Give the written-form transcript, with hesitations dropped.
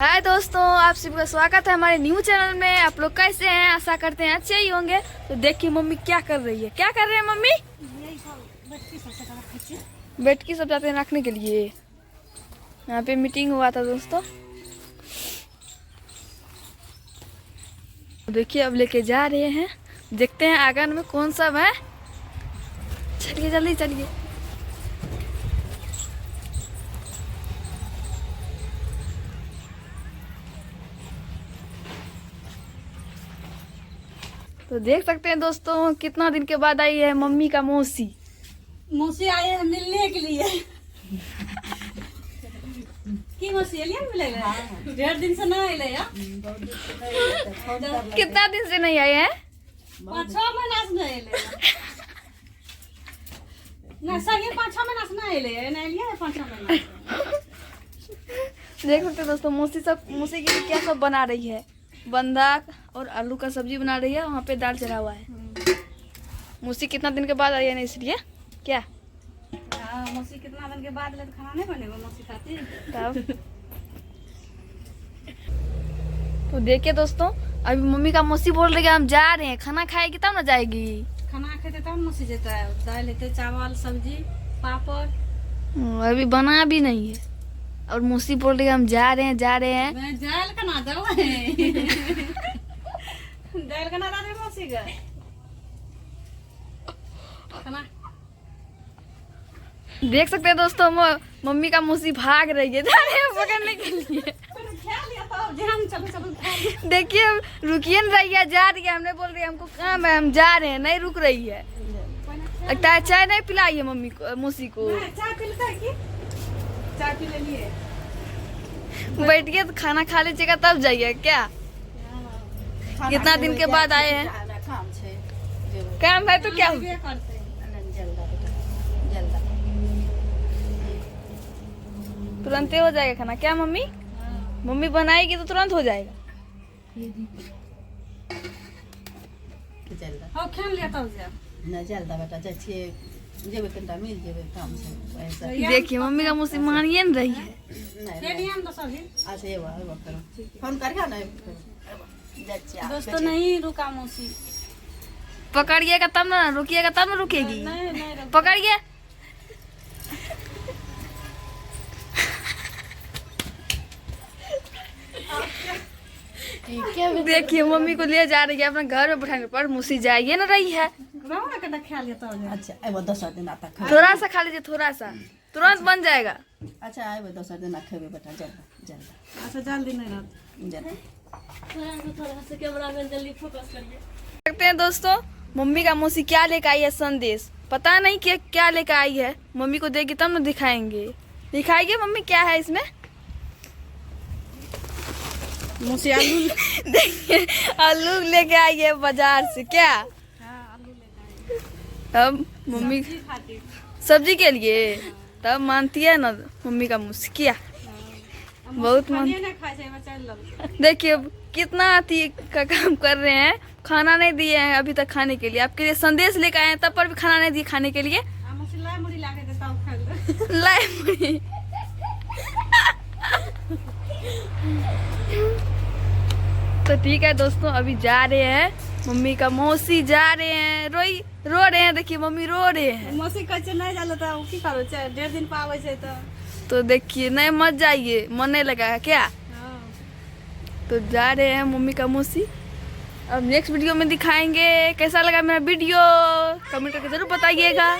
हाय दोस्तों, आप सभी का स्वागत है हमारे न्यू चैनल में। आप लोग कैसे हैं? आशा करते हैं अच्छे ही होंगे। तो देखिए मम्मी क्या कर रही है। क्या कर रहे हैं मम्मी? बेटकी सब जाते हैं रखने के लिए। यहाँ पे मीटिंग हुआ था दोस्तों। देखिए अब लेके जा रहे हैं। देखते हैं आंगन में कौन सा है। चलिए जल्दी चलिए। तो देख सकते हैं दोस्तों कितना दिन के बाद आई है मम्मी का मौसी। मौसी आए हैं मिलने के लिए। की मौसी एलियन मिलेगा? डेढ़ दिन से ना आए यार। कितना दिन से नहीं आए हैं? 5-6 महीना से नहीं आए। ना सही 5-6 महीना से नहीं आए। ना एलिया 5-6 महीना। देख सकते हैं दोस्तों मौसी के लिए क्या सब बना रही है। बंधा और आलू का सब्जी बना रही है। वहाँ पे दाल चढ़ा हुआ है। मौसी कितना दिन के बाद आई है ना, इसलिए क्या मौसी कितना दिन के बाद ले तो खाना नहीं बनेगा मौसी खाती तब। तो देखिए दोस्तों अभी मम्मी का मौसी बोल रही है हम जा रहे हैं। खाना खाएगी तब ना जाएगी। खाना खेते तब मौसी जाता है। दाल लेते, चावल, सब्जी, पापड़। अभी बना भी नहीं है और मौसी बोल रही है हम जा रहे हैं। मैं जाल का ना जाओ है। जाल का ना दादे मौसी का खाना। देख सकते हैं दोस्तों मम्मी का मौसी भाग रही है जा रहे हैं पकड़ने के लिए। देखिए रुकिए न रही है, जा रही है। हमने बोल रही है हमको काम है, हम जा रहे हैं, नहीं रुक रही है। लगता है चाय नहीं पिलाई है मम्मी को, मौसी को। चाय पी लिए बैठिए तो खाना खा लीजिएगा तब जाइए क्या। कितना दिन के बाद आए हैं। काम है तो क्या हुआ? तुरंत हो जाएगा खाना क्या मम्मी? मम्मी बनाएगी तो तुरंत हो जाएगा। देखिए मम्मी का मुँह से मानिए न रही है। दोस्तों नहीं रुका मौसी। पकड़िएगा तब ना, रुकिएगा तब ना रुकेगी। नहीं पकड़िए। देखिए मम्मी को ले जा रही है अपने घर में बैठाने पर। मौसी जाइए ना रही है। अच्छा वो 10 दिन आता थोड़ा सा खा लीजिए, थोड़ा सा, तुरंत बन जाएगा। अच्छा आए वो 10 दिन खेबे बेटा जल्दी। अच्छा जल्दी नहीं रहता थोड़ा सा कैमरा में जल्दी फोकस करिए। देखते हैं दोस्तों मम्मी का मौसी क्या लेकर आई है संदेश। पता नहीं क्या लेकर आई है। मम्मी को देगी तब ना दिखाएंगे। दिखाइए मम्मी क्या है इसमें। मौसी आलू देखिए आलू लेके आई है बाजार से क्या। आलू लेकर तब मम्मी सब्जी के लिए तब मानती है ना मम्मी का मौसी क्या। बहुत देखिए कितना अति का काम कर रहे हैं। खाना नहीं दिए हैं अभी तक खाने के लिए। आपके लिए संदेश लेकर आए हैं तब पर भी खाना नहीं दिए खाने के लिए। लाए मुड़ी। तो ठीक है दोस्तों अभी जा रहे हैं। मम्मी का मौसी जा रहे हैं। रो रहे हैं। देखिए मम्मी रो रहे हैं। मौसी कैसे नहीं जाला था की करो 1.5 दिन पावे से तो देखिए नहीं मत जाइए, मन नहीं लगा है क्या। तो जा रहे हैं मम्मी का मौसी। अब नेक्स्ट वीडियो में दिखाएंगे। कैसा लगा मेरा वीडियो कमेंट करके जरूर बताइएगा।